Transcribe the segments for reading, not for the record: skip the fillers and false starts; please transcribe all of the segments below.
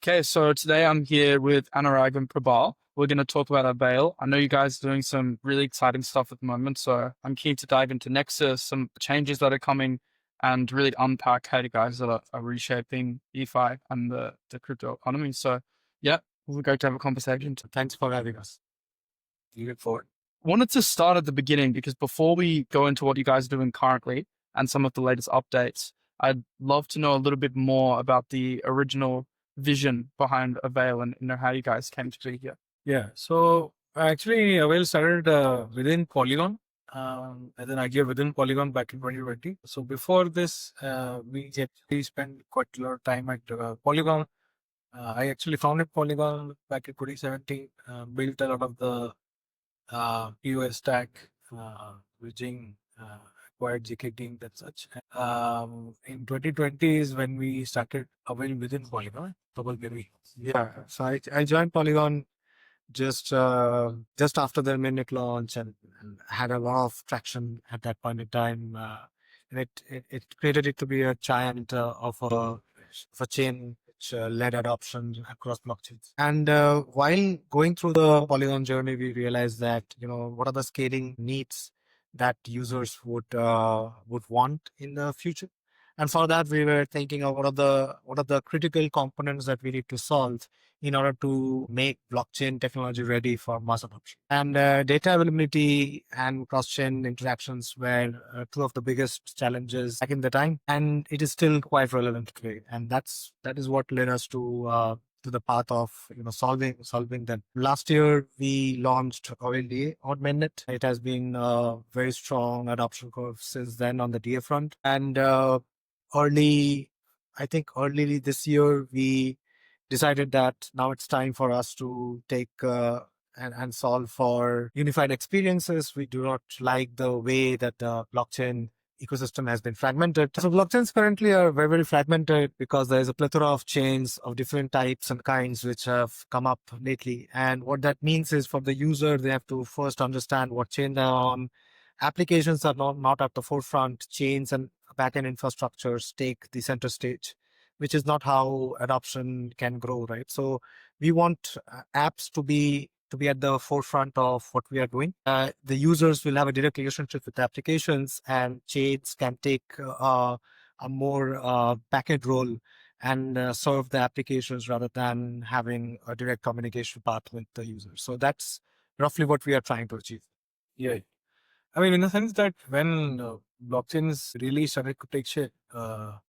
Okay, so today I'm here with Anurag and Prabal. We're going to talk about Avail. I know you guys are doing some really exciting stuff at the moment, so I'm keen to dive into Nexus, some changes that are coming, and really unpack how you guys are reshaping DeFi and the crypto economy. So, yeah, we're going to have a conversation. Thanks for having us. We look forward. Wanted to start at the beginning because before we go into what you guys are doing currently and some of the latest updates, I'd love to know a little bit more about the original vision behind Avail and how you guys came to be here. Yeah. So actually, Avail started within Polygon, as an idea within Polygon back in 2020. So before this, we actually spent quite a lot of time at Polygon. I actually founded Polygon back in 2017, built a lot of the POS stack, bridging, acquired GK team and such. In 2020 is when we started Avail within Polygon. Yeah. So I joined Polygon just after their mainnet launch and had a lot of traction at that point in time. And it created it to be a giant of a chain which led adoption across blockchains. And while going through the Polygon journey, we realized that, what are the scaling needs that users would want in the future. And for that, we were thinking of what are the critical components that we need to solve in order to make blockchain technology ready for mass adoption. And data availability and cross-chain interactions were two of the biggest challenges back in the time, and it is still quite relevant today. And that is what led us to the path of solving them. Last year we launched Avail DA on mainnet. It has been a very strong adoption curve since then on the DA front, and early this year we decided that now it's time for us to take and solve for unified experiences. We do not like the way that the blockchain ecosystem has been fragmented. So blockchains currently are very, very fragmented because there is a plethora of chains of different types and kinds which have come up lately. And what that means is for the user, they have to first understand what chain they're on. Applications are not at the forefront. Chains and backend infrastructures take the center stage, which is not how adoption can grow, right? So we want apps to be at the forefront of what we are doing. The users will have a direct relationship with the applications, and chains can take a more backend role and serve the applications rather than having a direct communication path with the user. So that's roughly what we are trying to achieve. Yeah. I mean, in the sense that when blockchains really started to take shape,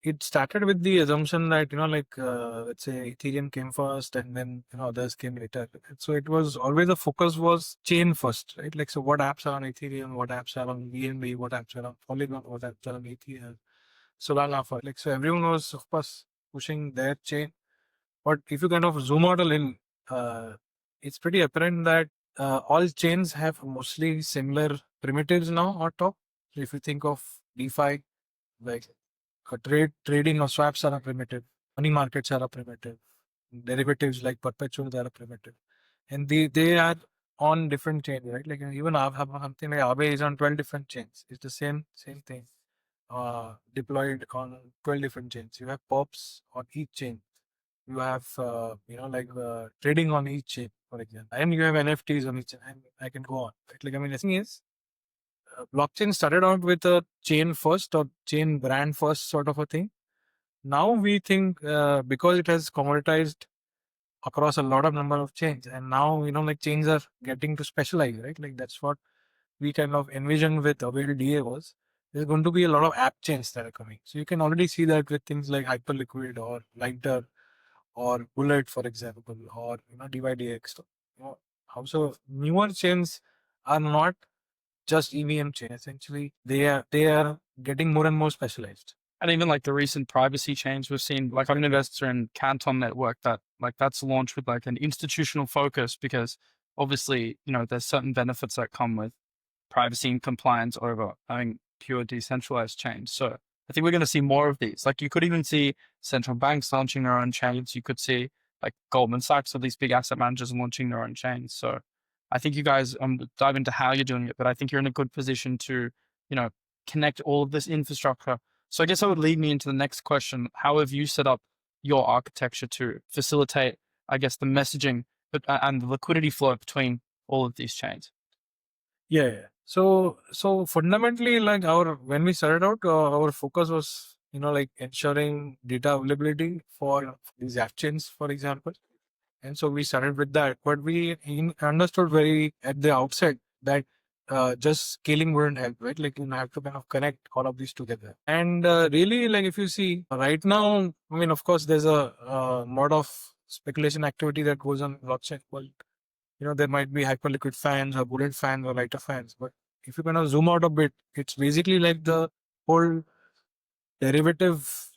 it started with the assumption that, let's say Ethereum came first and then, others came later. So it was always the focus was chain first, right? Like, so what apps are on Ethereum, what apps are on BNB, what apps are on Polygon, what apps are on Ethereum, Solana first. Like, so everyone was, of course, pushing their chain. But if you kind of zoom out a little, it's pretty apparent that all chains have mostly similar primitives now on top. So if you think of DeFi, like trading or swaps are a primitive, money markets are a primitive, derivatives like perpetuals are a primitive, and they are on different chains, right? Like even something like Avail is on 12 different chains. It's the same thing, deployed on 12 different chains. You have POPs on each chain. You have trading on each chain, for example, and you have NFTs on each chain. I can go on. Right? Like, I mean, the thing is, blockchain started out with a chain first or chain brand first sort of a thing. Now we think because it has commoditized across a lot of number of chains, and now like chains are getting to specialize, right? Like that's what we kind of envisioned with Avail DA was. There's going to be a lot of app chains that are coming. So you can already see that with things like Hyperliquid or Lighter or Bullet, for example, or DYDX. Also newer chains are not just EVM chain. Essentially, they are getting more and more specialized. And even like the recent privacy change we've seen, like I'm an investor in Canton Network that's launched with like an institutional focus because obviously, there's certain benefits that come with privacy and compliance over having pure decentralized chains. So I think we're going to see more of these. Like you could even see central banks launching their own chains. You could see like Goldman Sachs or these big asset managers launching their own chains. So I think you guys dive into how you're doing it, but I think you're in a good position to, connect all of this infrastructure. So I guess that would lead me into the next question. How have you set up your architecture to facilitate, I guess, the messaging and the liquidity flow between all of these chains? Yeah. So fundamentally, like when we started out, our focus was, like ensuring data availability for these app chains, for example. And so we started with that, but we understood very at the outset that just scaling wouldn't help, right? Like you have to kind of connect all of these together. And really, like if you see right now, I mean, of course, there's a lot of speculation activity that goes on blockchain. Well, there might be hyperliquid fans or bullet fans or lighter fans, but if you kind of zoom out a bit, it's basically like the whole derivative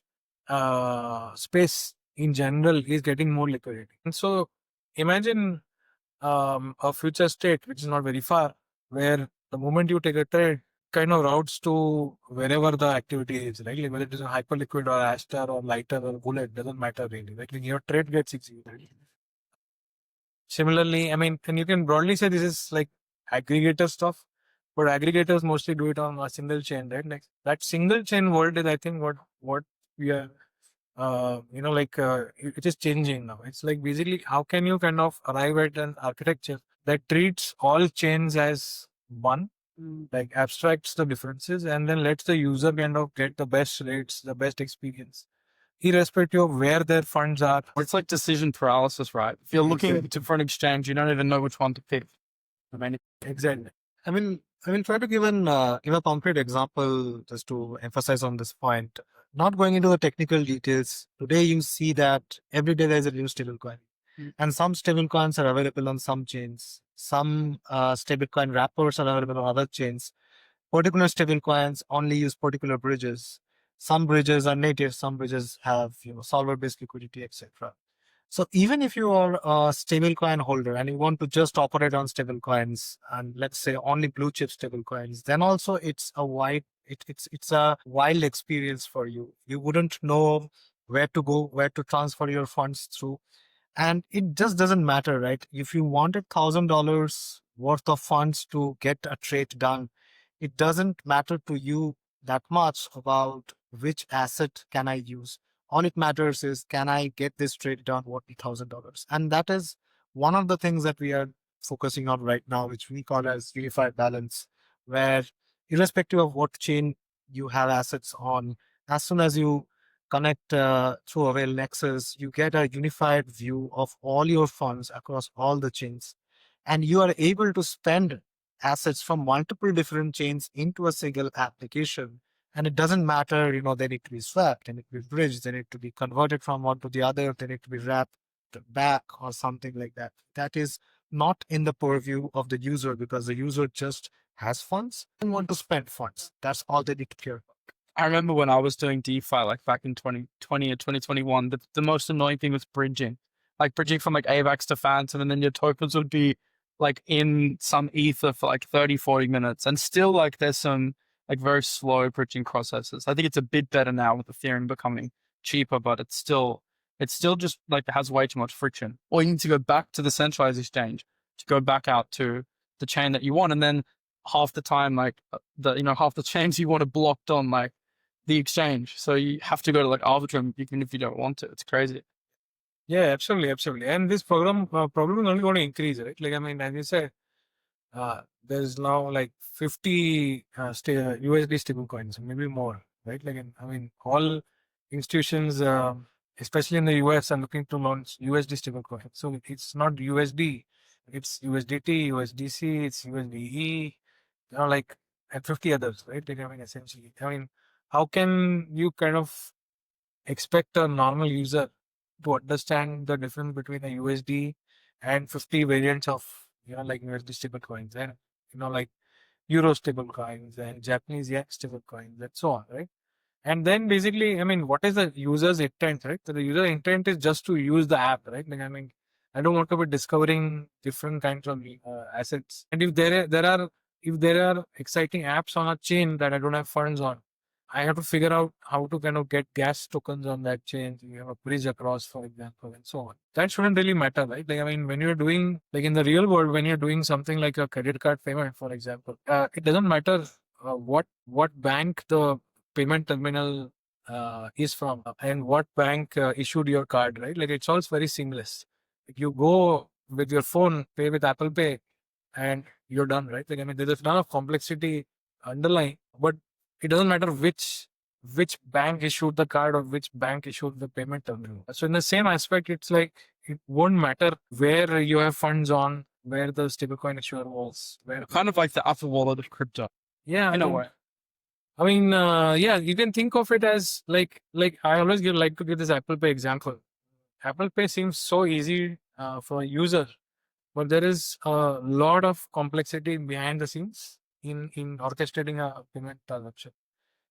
space in general is getting more liquidity. And so imagine a future state which is not very far, where the moment you take a trade, kind of routes to wherever the activity is, right? Like whether it is a hyperliquid or Aster or lighter or bullet, doesn't matter really. Like your trade gets executed. Similarly, I mean, and you can broadly say this is like aggregator stuff, but aggregators mostly do it on a single chain, right? Like that single chain world is, I think, what we are, it is changing now. It's like basically how can you kind of arrive at an architecture that treats all chains as one, like abstracts the differences, and then lets the user kind of get the best rates, the best experience, irrespective of where their funds are. It's like decision paralysis, right? If you're looking for an exchange, you don't even know which one to pick. I mean, Exactly. I mean, try to give a concrete example just to emphasize on this point. Not going into the technical details. Today, you see that every day there is a new stablecoin, and some stablecoins are available on some chains. Some stablecoin wrappers are available on other chains. Particular stablecoins only use particular bridges. Some bridges are native. Some bridges have solver-based liquidity, etc. So even if you are a stablecoin holder and you want to just operate on stablecoins and let's say only blue chip stablecoins, then also it's a wild experience for you. You wouldn't know where to go, where to transfer your funds through. And it just doesn't matter, right? If you wanted $1,000 worth of funds to get a trade done, it doesn't matter to you that much about which asset can I use. All it matters is, can I get this trade done worth $1,000? And that is one of the things that we are focusing on right now, which we call as unified balance, where irrespective of what chain you have assets on, as soon as you connect through Avail Nexus, you get a unified view of all your funds across all the chains. And you are able to spend assets from multiple different chains into a single application. And it doesn't matter, they need to be swapped, they need to be bridged, they need to be converted from one to the other, they need to be wrapped back or something like that. That is not in the purview of the user because the user just has funds and want to spend funds. That's all they need to care about. I remember when I was doing DeFi, like back in 2020 or 2021, the most annoying thing was bridging, like bridging from like AVAX to Phantom, and then your tokens would be like in some ether for like 30, 40 minutes. And still like there's some like very slow bridging processes. I think it's a bit better now with Ethereum becoming cheaper, but it's still just like it has way too much friction. Or you need to go back to the centralized exchange to go back out to the chain that you want. And then half the time, like half the chains you want are blocked on like the exchange. So you have to go to like Arbitrum even if you don't want to. It's crazy. Yeah, absolutely. And this problem is only going to increase, right? Like, I mean, as you said, there's now like 50 USD stable coins, maybe more, right? Like, I mean, all institutions, especially in the US, are looking to launch USD stable coins. So it's not USD, it's USDT, USDC, it's USDE, like, and 50 others, right? Like, I mean, essentially, how can you kind of expect a normal user to understand the difference between a USD and 50 variants of, like USD stable coins and, like Euro stable coins and Japanese yen stable coins and so on, right? And then basically, I mean, what is the user's intent, right? So the user intent is just to use the app, right? Like, I mean, I don't want to be discovering different kinds of assets. And if there are exciting apps on a chain that I don't have funds on, I have to figure out how to kind of get gas tokens on that chain. You have a bridge across, for example, and so on. That shouldn't really matter, right? Like, I mean, when you're doing, like in the real world, when you're doing something like a credit card payment, for example, it doesn't matter what bank the payment terminal is from and what bank issued your card, right? Like it's all very seamless. You go with your phone, pay with Apple Pay, and you're done, right? Like I mean, there's a lot of complexity underlying, but it doesn't matter which bank issued the card or which bank issued the payment terminal. So in the same aspect, it's like it won't matter where you have funds on, where the stablecoin issuer was, where Kind of like the upper wallet of crypto yeah, in a way. I mean, yeah, you can think of it as like I always like to give this Apple Pay example. Apple Pay seems so easy for a user, but there is a lot of complexity behind the scenes in orchestrating a payment transaction.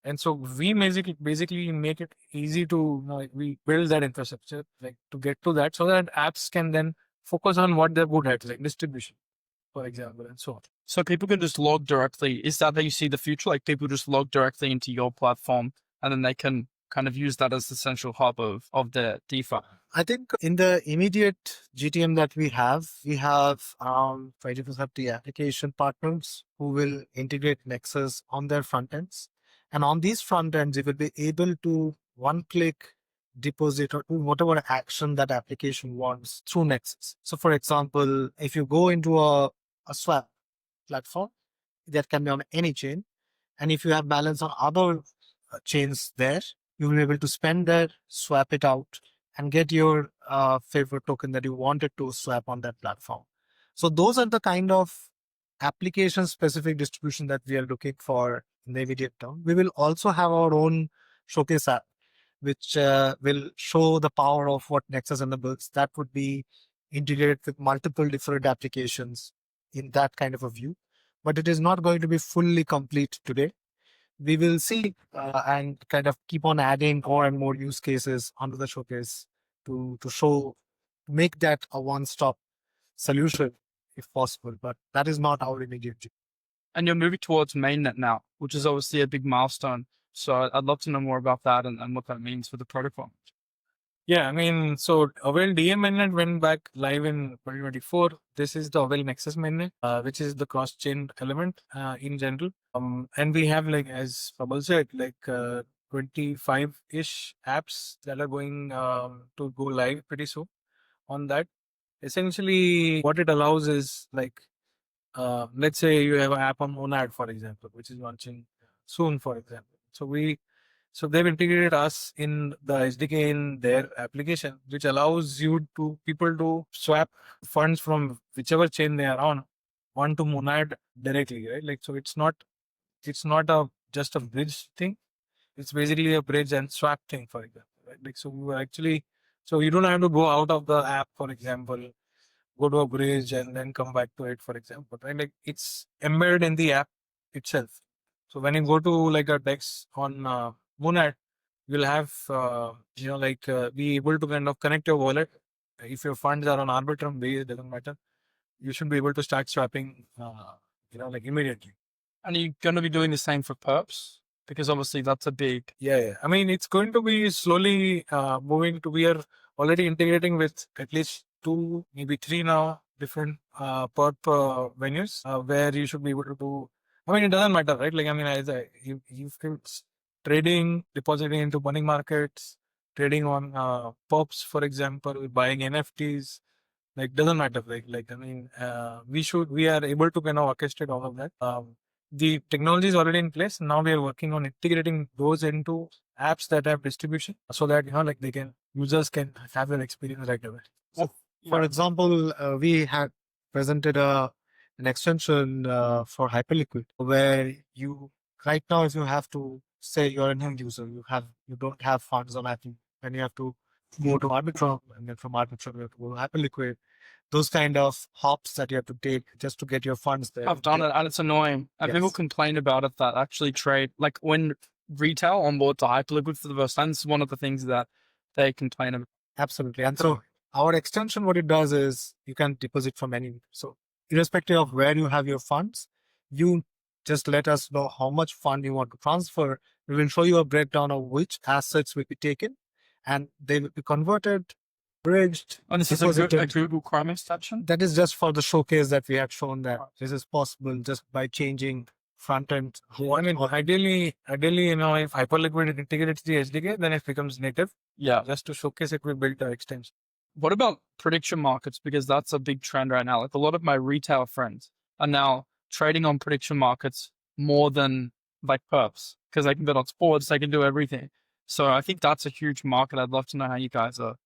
And so we basically make it easy to we build that infrastructure like to get to that so that apps can then focus on what they're good at, like distribution, for example, and so on. So people can just log directly. Is that how you see the future? Like people just log directly into your platform and then they can kind of use that as the central hub of the DeFi. I think in the immediate GTM that we have around 20 to 30 application partners who will integrate Nexus on their front ends. And on these front ends, you will be able to one click deposit or do whatever action that application wants through Nexus. So for example, if you go into a swap platform that can be on any chain, and if you have balance on other chains there, you will be able to spend there, swap it out, and get your favorite token that you wanted to swap on that platform. So those are the kind of application specific distribution that we are looking for in the immediate term. We will also have our own showcase app, which will show the power of what Nexus enables. That would be integrated with multiple different applications in that kind of a view. But it is not going to be fully complete today. We will see and kind of keep on adding more and more use cases onto the showcase to make that a one-stop solution if possible. But that is not our immediate. And you're moving towards mainnet now, which is obviously a big milestone. So I'd love to know more about that and what that means for the protocol. Yeah, I mean, so Avail DM mainnet went back live in 2024. This is the Avail Nexus mainnet, which is the cross-chain element in general. And we have, like, as Prabal said, like 25-ish apps that are going to go live pretty soon on that. Essentially, what it allows is like, let's say you have an app on Monad, for example, which is launching soon, for example. So they've integrated us in the SDK in their application, which allows people to swap funds from whichever chain they are on onto Monad directly, right? Like, so it's not just a bridge thing. It's basically a bridge and swap thing, for example, right? Like, so you don't have to go out of the app, for example, go to a bridge and then come back to it, for example, right? Like it's embedded in the app itself. So when you go to like a DEX on Monad, you'll have, be able to kind of connect your wallet. If your funds are on Arbitrum base, it doesn't matter. You should be able to start swapping, like immediately. And are you going to be doing the same for perps? Because obviously that's a big... Yeah. I mean, it's going to be slowly moving to, we are already integrating with at least 2, maybe 3 now, different perp venues where you should be able to do. I mean, it doesn't matter, right? Like, I mean, you can trading, depositing into money markets, trading on perps, for example, buying NFTs. Like, doesn't matter. I mean, we are able to kind of orchestrate all of that. The technology is already in place. Now we are working on integrating those into apps that have distribution so that, users can have an experience right away. So, for example, we had presented an extension for Hyperliquid where right now, if you have to say you're a new user, you don't have funds on Apple, and you have to go to Arbitrum, and then from Arbitrum you have to go to Hyperliquid. Those kind of hops that you have to take just to get your funds there. I've done it and it's annoying. And people complain about it that actually trade, like when retail onboard to Hyperliquid for the first time, this is one of the things that they complain about. Absolutely. And so our extension, what it does is you can deposit from anywhere. So irrespective of where you have your funds, you just let us know how much fund you want to transfer. We will show you a breakdown of which assets will be taken and they will be converted, bridged. And this is a Google Chrome extension? That is just for the showcase that we had shown that this is possible just by changing front end. I mean, ideally, if Hyperliquid integrates the SDK, then it becomes native. Yeah. Just to showcase it, we built an extension. What about prediction markets? Because that's a big trend right now. Like a lot of my retail friends are now trading on prediction markets more than like perps because they can bet on sports, they can do everything. So I think that's a huge market. I'd love to know how you guys are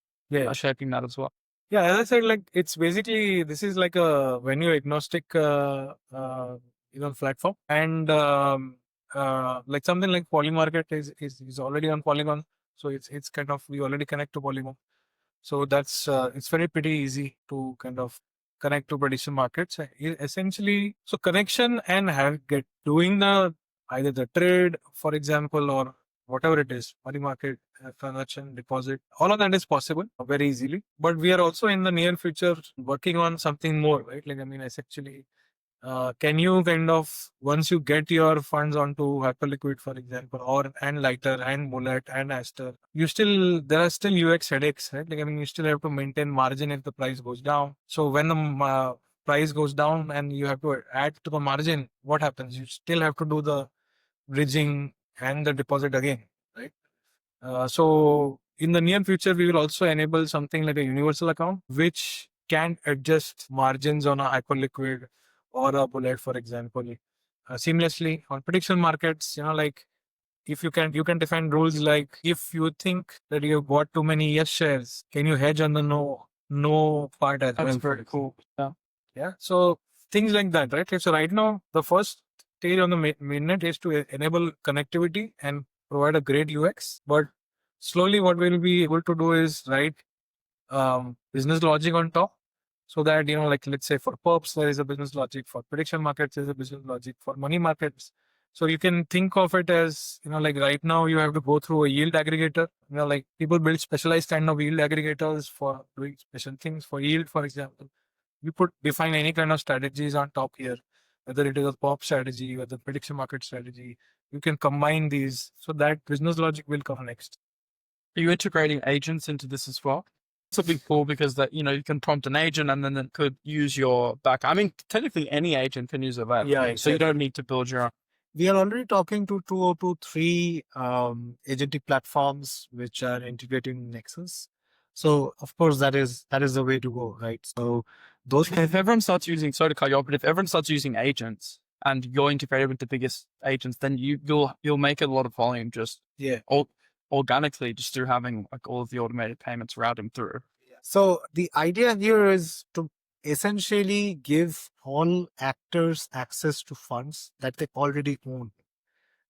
shaping that as well. Yeah, as I said, like it's basically this is like a venue agnostic, platform, and like something like Polymarket is already on Polygon, so it's kind of we already connect to Polygon, so that's it's very pretty easy to kind of connect to prediction markets. Essentially, so connection and get doing the either the trade, for example, or whatever it is, money market, transaction, deposit, all of that is possible very easily. But we are also in the near future working on something more, right? Like, I mean, essentially, can you kind of, once you get your funds onto Hyperliquid, for example, or and Lighter and Bullet and Aster, there are still UX headaches, right? Like, I mean, you still have to maintain margin if the price goes down. So when the price goes down and you have to add to the margin, what happens? You still have to do the bridging and the deposit again, right? So in the near future, we will also enable something like a universal account, which can adjust margins on a Hyperliquid or a Bullet, for example, seamlessly on prediction markets. Like if you can define rules like if you think that you have bought too many yes shares, can you hedge on the no part as well? That's very cool. Yeah. Yeah. So things like that, right? So right now, the first stage on the mainnet is to enable connectivity and provide a great UX. But slowly, what we'll be able to do is write business logic on top, so that like let's say for perps there is a business logic, for prediction markets there is a business logic, for money markets. So you can think of it as like right now you have to go through a yield aggregator. Like people build specialized kind of yield aggregators for doing special things for yield, for example. We put define any kind of strategies on top here, whether it is a pop strategy, whether prediction market strategy. You can combine these so that business logic will come next. Are you integrating agents into this as well? It's a big cool because that, you can prompt an agent and then it could use your back. I mean, technically any agent can use Avail. Yeah, exactly. So you don't need to build your own. We are already talking to 3 agentic platforms which are integrating Nexus. So of course that is the way to go, right? So those If everyone starts using, sorry to cut you off, but if everyone starts using agents and you're integrated with the biggest agents, then you'll make a lot of volume just organically just through having like all of the automated payments routing through. So the idea here is to essentially give all actors access to funds that they already own.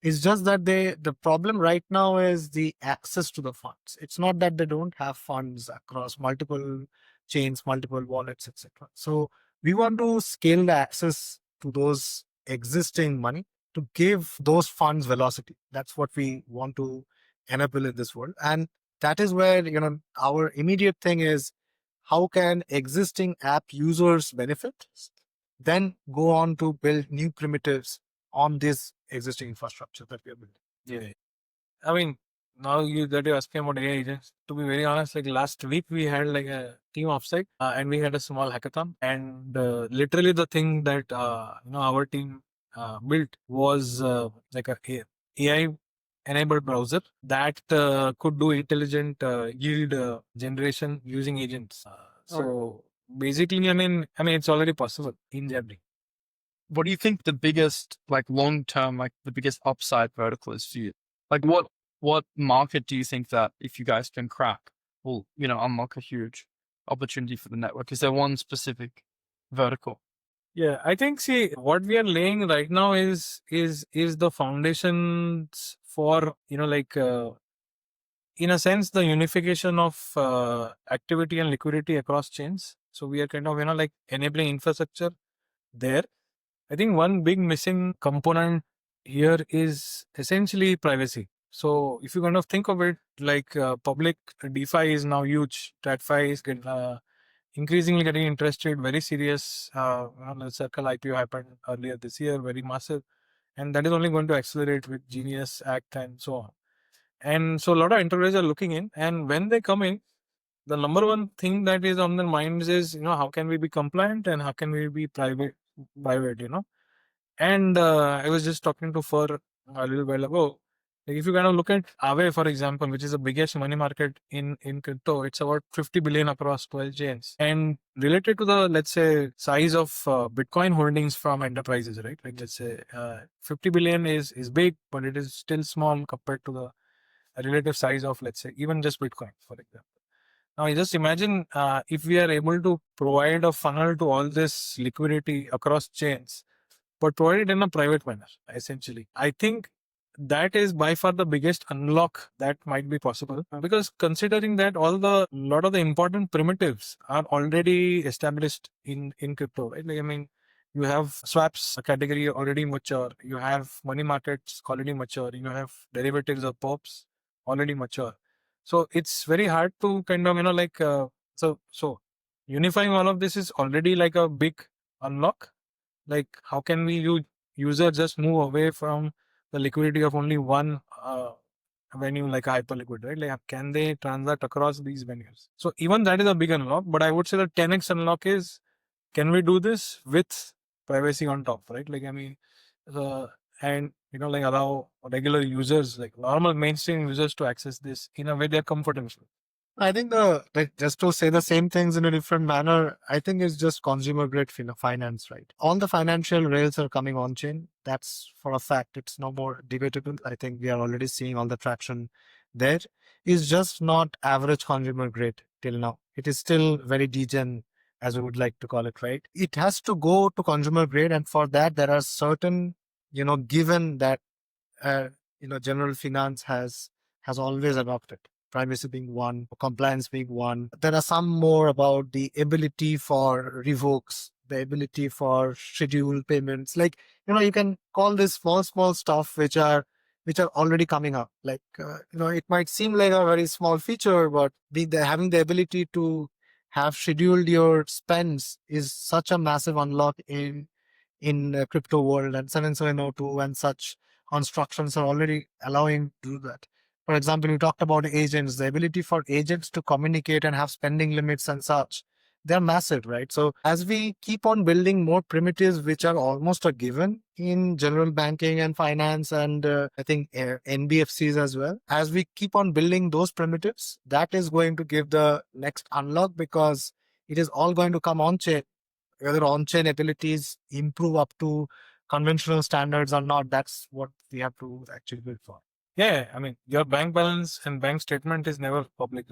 It's just that the problem right now is the access to the funds. It's not that they don't have funds across multiple chains, multiple wallets, etc. So we want to scale the access to those existing money to give those funds velocity. That's what we want to enable in this world. And that is where, our immediate thing is how can existing app users benefit, then go on to build new primitives on this existing infrastructure that we are building. Yeah. I mean, now that you're asking about AI agents, to be very honest, like last week we had like a team offsite and we had a small hackathon, and literally the thing that our team built was like a AI enabled browser that could do intelligent yield generation using agents. So basically, I mean, it's already possible in January. What do you think the biggest, like long term, like the biggest upside vertical is for you? Like what market do you think that if you guys can crack will, unlock a huge opportunity for the network? Is there one specific vertical? Yeah, I think what we are laying right now is the foundations for in a sense the unification of activity and liquidity across chains. So we are kind of enabling infrastructure there. I think one big missing component here is essentially privacy. So if you kind of think of it like public DeFi is now huge, TradFi is increasingly getting interested, very serious. The Circle IPO happened earlier this year, very massive. And that is only going to accelerate with Genius Act and so on. And so a lot of enterprises are looking in, and when they come in, the number one thing that is on their minds is, how can we be compliant and how can we be private, And I was just talking to Fur a little while ago. Like if you kind of look at Avail, for example, which is the biggest money market in crypto, it's about 50 billion across 12 chains. And related to the, let's say, size of Bitcoin holdings from enterprises, right? Like let's say 50 billion is big, but it is still small compared to the relative size of, let's say, even just Bitcoin, for example. Now, you just imagine if we are able to provide a funnel to all this liquidity across chains, but provide it in a private manner, essentially. I think that is by far the biggest unlock that might be possible, because considering that lot of the important primitives are already established in crypto, right? Like, I mean, you have swaps category already mature, you have money markets already mature, you have derivatives or pops already mature. So it's very hard to kind of, so unifying all of this is already like a big unlock. Like, how can user just move away from the liquidity of only one venue, like a hyperliquid, right? Like, can they transact across these venues? So even that is a big unlock, but I would say the 10x unlock is, can we do this with privacy on top, right? Like, I mean, and like allow regular users, like normal mainstream users, to access this in a way they're comfortable with. I think just to say the same things in a different manner, I think it's just consumer grade finance, right? All the financial rails are coming on chain. That's for a fact. It's no more debatable. I think we are already seeing all the traction there. It's just not average consumer grade till now. It is still very degen, as we would like to call it, right? It has to go to consumer grade, and for that there are certain, given that uh, general finance has always adopted, privacy being one, compliance being one. There are some more about the ability for revokes, the ability for schedule payments. Like, you can call this small stuff which are already coming up. Like, it might seem like a very small feature, but having the ability to have scheduled your spends is such a massive unlock in crypto world, and 7702 and such constructions are already allowing to do that. For example, you talked about agents, the ability for agents to communicate and have spending limits and such. They're massive, right? So as we keep on building more primitives, which are almost a given in general banking and finance, and I think NBFCs as well, as we keep on building those primitives, that is going to give the next unlock, because it is all going to come on chain. Whether on-chain abilities improve up to conventional standards or not, that's what we have to actually build for. Yeah, I mean, your bank balance and bank statement is never public.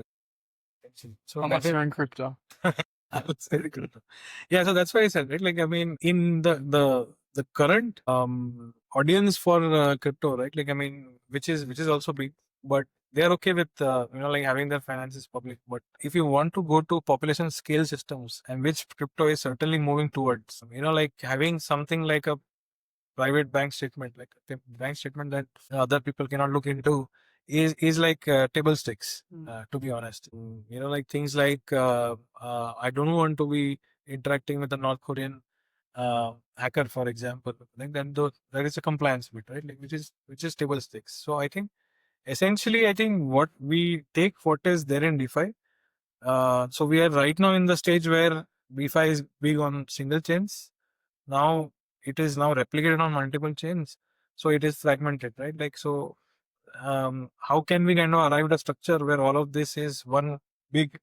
So Unless you're in crypto. I would say the crypto. Yeah, so that's why I said, right? Like, I mean, in the current audience for crypto, right? Like, I mean, which is also big, but they are okay with like having their finances public. But if you want to go to population scale systems, and which crypto is certainly moving towards, like having something like a private bank statement, like a bank statement that other people cannot look into, is like table stakes, to be honest. Like things like I don't want to be interacting with a North Korean hacker, for example. Like then there is a compliance bit, right? Like which is table stakes. So I think essentially, I think what we take what is there in DeFi. So we are right now in the stage where DeFi is big on single chains. Now it is now replicated on multiple chains, so it is fragmented, right? Like, so how can we kind of arrive at a structure where all of this is one big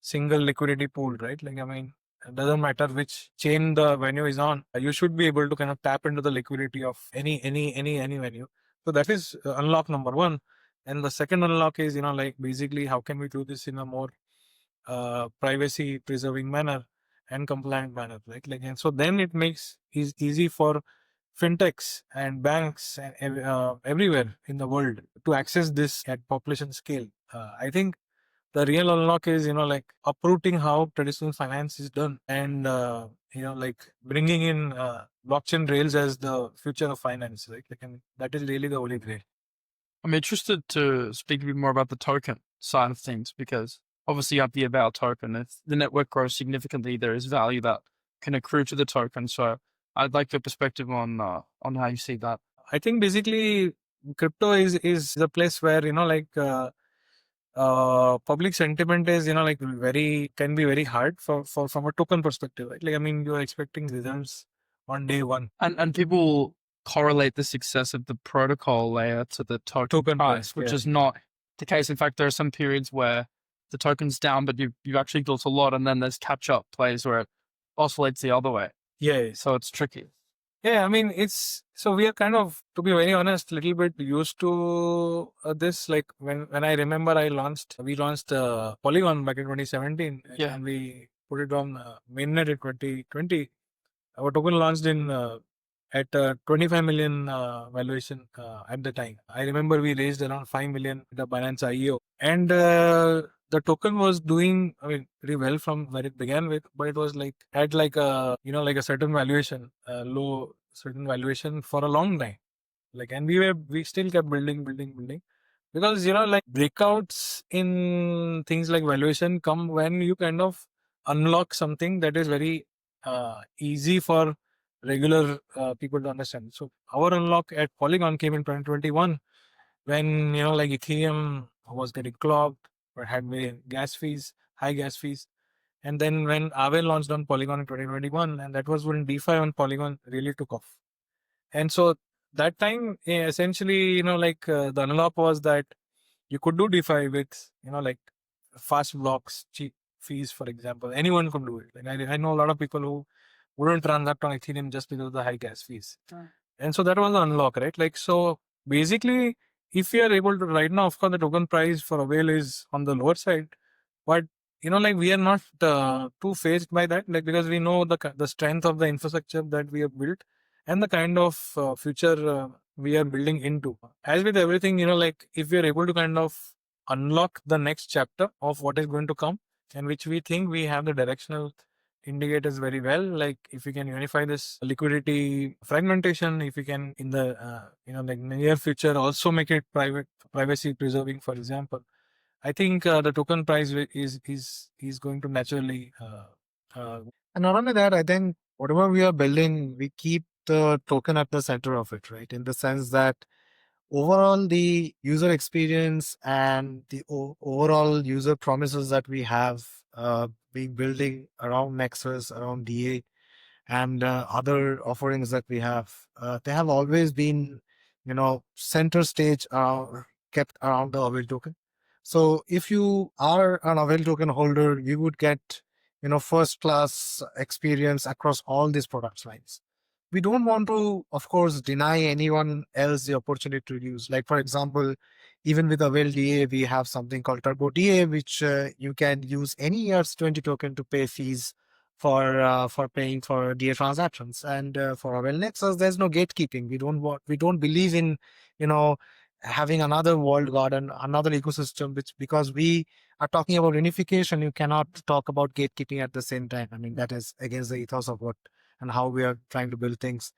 single liquidity pool, right? Like, I mean, it doesn't matter which chain the venue is on, you should be able to kind of tap into the liquidity of any venue. So that is unlock number one. And the second unlock is, like basically how can we do this in a more privacy preserving manner and compliant manner, right? Like, and so then it makes it easy for fintechs and banks and everywhere in the world to access this at population scale. I think the real unlock is, like uprooting how traditional finance is done, and like bringing in blockchain rails as the future of finance, right? Like, and that is really the holy grail. I'm interested to speak a bit more about the token side of things, because obviously you have the Avail token. If the network grows significantly, there is value that can accrue to the token. So I'd like your perspective on how you see that. I think basically crypto is a place where, like public sentiment is, like can be very hard for from a token perspective, right? Like, I mean, you're expecting results on day one. And people correlate the success of the protocol layer to the token price, which is not the case. In fact, there are some periods where the token's down, but you've actually built a lot, and then there's catch up plays where it oscillates the other way. Yeah. So it's tricky. Yeah, I mean, we are kind of, to be very honest, a little bit used to this. Like when I remember we launched Polygon back in 2017, Yeah. and we put it on mainnet in 2020. Our token launched in at 25 million valuation at the time. I remember we raised around 5 million at the Binance IEO, and the token was doing, I mean, pretty well from where it began with, but it was like had like a like a certain valuation, low certain valuation for a long time. Like, and we still kept building, because like breakouts in things like valuation come when you kind of unlock something that is very easy for regular people to understand. So our unlock at Polygon came in 2021 when like Ethereum was getting clogged or had high gas fees. And then when Avail launched on Polygon in 2021, and that was when DeFi on Polygon really took off. And so that time, essentially, the unlock was that you could do DeFi with, like fast blocks, cheap fees, for example. Anyone could do it. Like I know a lot of people who wouldn't transact on Ethereum just because of the high gas fees. And so that was the unlock, right? Like, so basically, if we are able to right now, of course, the token price for Avail is on the lower side, but like we are not too phased by that, like because we know the strength of the infrastructure that we have built and the kind of future we are building into. As with everything, like if we are able to kind of unlock the next chapter of what is going to come, and which we think we have the directional indicators very well. Like if we can unify this liquidity fragmentation, if we can in the like near future also make it privacy preserving, for example, I think the token price is going to naturally. And not only that, I think whatever we are building, we keep the token at the center of it, right? In the sense that overall the user experience and the overall user promises that we have been building around Nexus, around DA, and other offerings that we have, they have always been, center stage kept around the Avail token. So if you are an Avail token holder, you would get, first class experience across all these product lines. We don't want to, of course, deny anyone else the opportunity to use. Like, for example, even with Avail DA, we have something called Turbo DA, which you can use any ERC20 token to pay fees for paying for DA transactions. And for Avail Nexus, there's no gatekeeping. We don't believe in, having another walled garden, another ecosystem, because we are talking about unification. You cannot talk about gatekeeping at the same time. I mean, that is against the ethos of what and how we are trying to build things.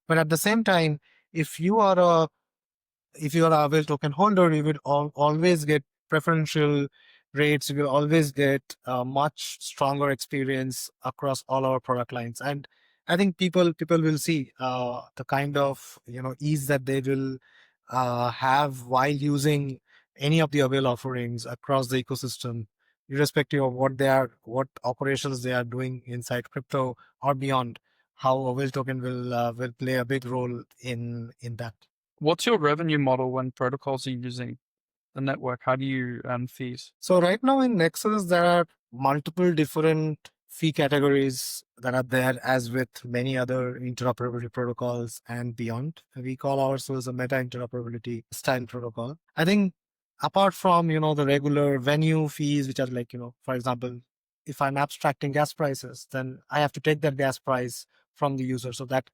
But at the same time, if you are a Avail token holder, you will always get preferential rates. You will always get a much stronger experience across all our product lines. And I think people will see the kind of ease that they will have while using any of the Avail offerings across the ecosystem, irrespective of what operations they are doing inside crypto or beyond. How Avail token will play a big role in that. What's your revenue model when protocols are using the network? How do you earn fees? So right now in Nexus, there are multiple different fee categories that are there, as with many other interoperability protocols and beyond. We call ourselves a meta interoperability style protocol. I think apart from, the regular venue fees, which are like, for example, if I'm abstracting gas prices, then I have to take that gas price from the user. So that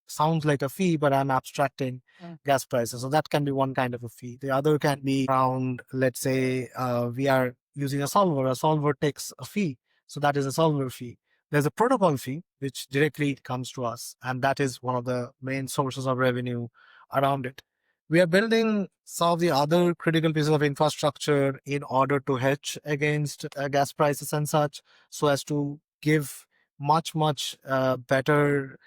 sounds like a fee, but I'm abstracting gas prices. So that can be one kind of a fee. The other can be around, let's say, we are using a solver. A solver takes a fee. So that is a solver fee. There's a protocol fee, which directly comes to us. And that is one of the main sources of revenue around it. We are building some of the other critical pieces of infrastructure in order to hedge against gas prices and such, so as to give much better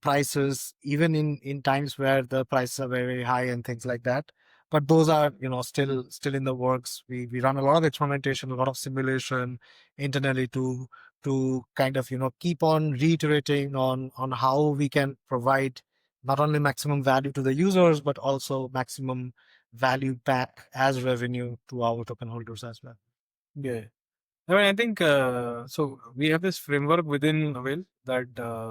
prices, even in times where the prices are very high and things like that. but those are still in the works. We run a lot of experimentation, a lot of simulation internally to kind of keep on reiterating on how we can provide not only maximum value to the users but also maximum value back as revenue to our token holders as well. Yeah. I mean, I think so. We have this framework within Avail that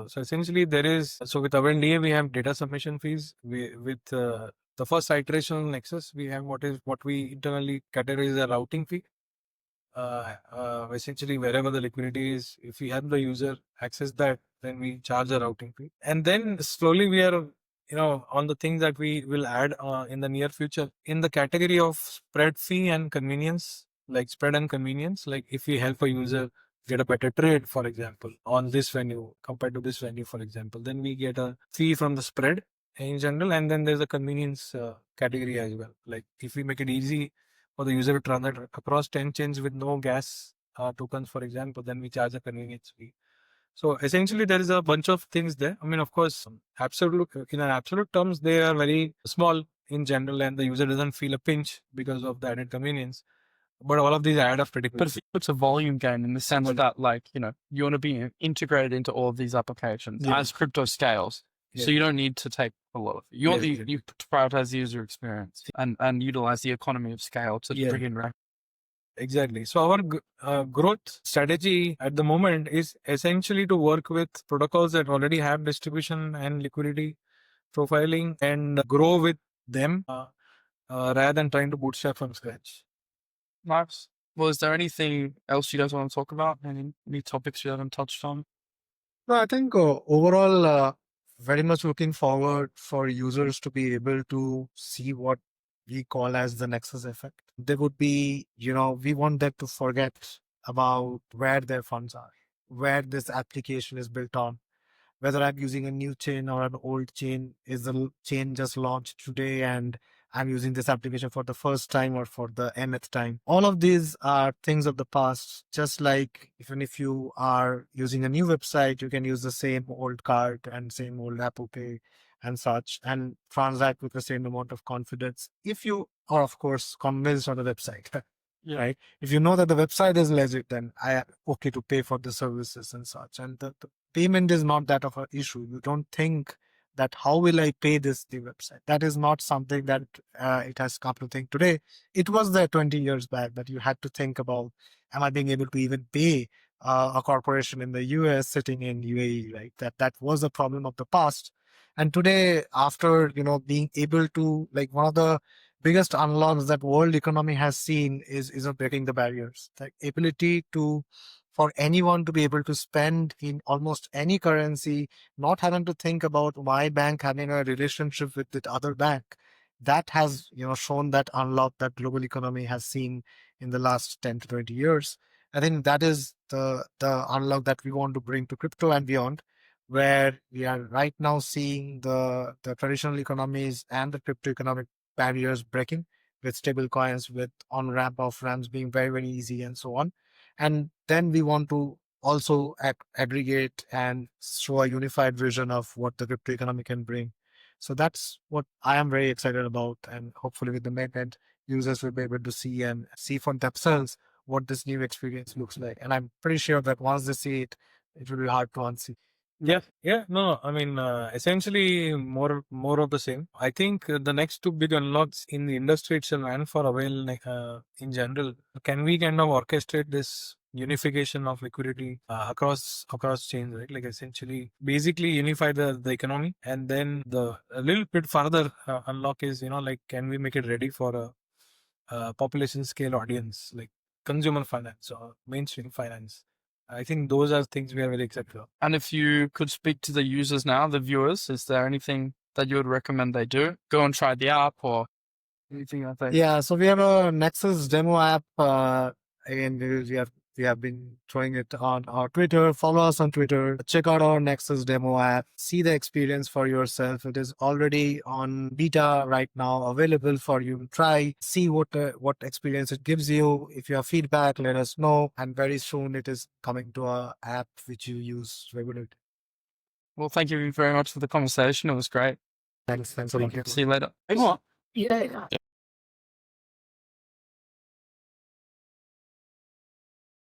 so essentially there is so with Avail DA we have data submission fees. With the first iteration of Nexus we have what we internally categorize as a routing fee. Essentially wherever the liquidity is, if we help the user access that, then we charge a routing fee. And then slowly we are on the things that we will add in the near future in the category of spread fee and convenience, like spread and convenience. Like if we help a user get a better trade, for example, on this venue compared to this venue, for example, then we get a fee from the spread in general. And then there's a convenience category as well. Like if we make it easy for the user to transact across 10 chains with no gas tokens, for example, then we charge a convenience fee. So essentially, there is a bunch of things there. I mean, of course, in an absolute terms, they are very small in general, and the user doesn't feel a pinch because of the added convenience. But all of these add up pretty quickly. But it's a volume game in the sense that, like, you want to be integrated into all of these applications as crypto scales. So you don't need to take a lot of it. You prioritize the user experience and utilize the economy of scale to bring in revenue. Exactly. So our growth strategy at the moment is essentially to work with protocols that already have distribution and liquidity profiling and grow with them rather than trying to bootstrap from scratch. Nice. Well, is there anything else you guys want to talk about? Any topics you haven't touched on? No, I think overall, very much looking forward for users to be able to see what we call as the Nexus effect. They would be, we want them to forget about where their funds are, where this application is built on, whether I'm using a new chain or an old chain. Is the chain just launched today and I'm using this application for the first time or for the nth time? All of these are things of the past. Just like even if you are using a new website, you can use the same old card and same old Apple Pay and such and transact with the same amount of confidence if you are, of course, convinced on the website. Right? If you know that the website is legit, then I am okay to pay for the services and such. And the payment is not that of an issue. You don't think that how will I pay the website? That is not something that it has come to think today. It was there 20 years back that you had to think about, am I being able to even pay a corporation in the US sitting in UAE, right? That was a problem of the past. And today, after, being able to, like, one of the biggest unlocks that world economy has seen is breaking the barriers. The ability for anyone to be able to spend in almost any currency, not having to think about my bank having a relationship with the other bank. That has, shown that unlock that global economy has seen in the last 10 to 20 years. I think that is the unlock that we want to bring to crypto and beyond, where we are right now seeing the traditional economies and the crypto economic barriers breaking with stable coins, with on ramp, off ramps being very, very easy and so on. And then we want to also aggregate and show a unified vision of what the crypto economy can bring. So that's what I am very excited about. And hopefully with the mainnet, users will be able to see for themselves what this new experience looks like. And I'm pretty sure that once they see it, it will be hard to unsee. Yeah. No, I mean, essentially more of the same. I think the next two big unlocks in the industry itself and for Avail in general, can we kind of orchestrate this unification of liquidity across chains, right? Like essentially, basically unify the economy, and then a little bit further unlock is like can we make it ready for a population scale audience like consumer finance or mainstream finance. I think those are things we are very excited about. And if you could speak to the users now, the viewers, is there anything that you would recommend they do? Go and try the app or anything like that? Yeah, so we have a Nexus demo app. Again, we have been throwing it on our Twitter. Follow us on Twitter. Check out our Nexus demo app. See the experience for yourself. It is already on beta right now, available for you to try. See what experience it gives you. If you have feedback, let us know. And very soon it is coming to our app which you use regularly. Well, thank you very much for the conversation. It was great. Thanks a lot. See you later. Yeah.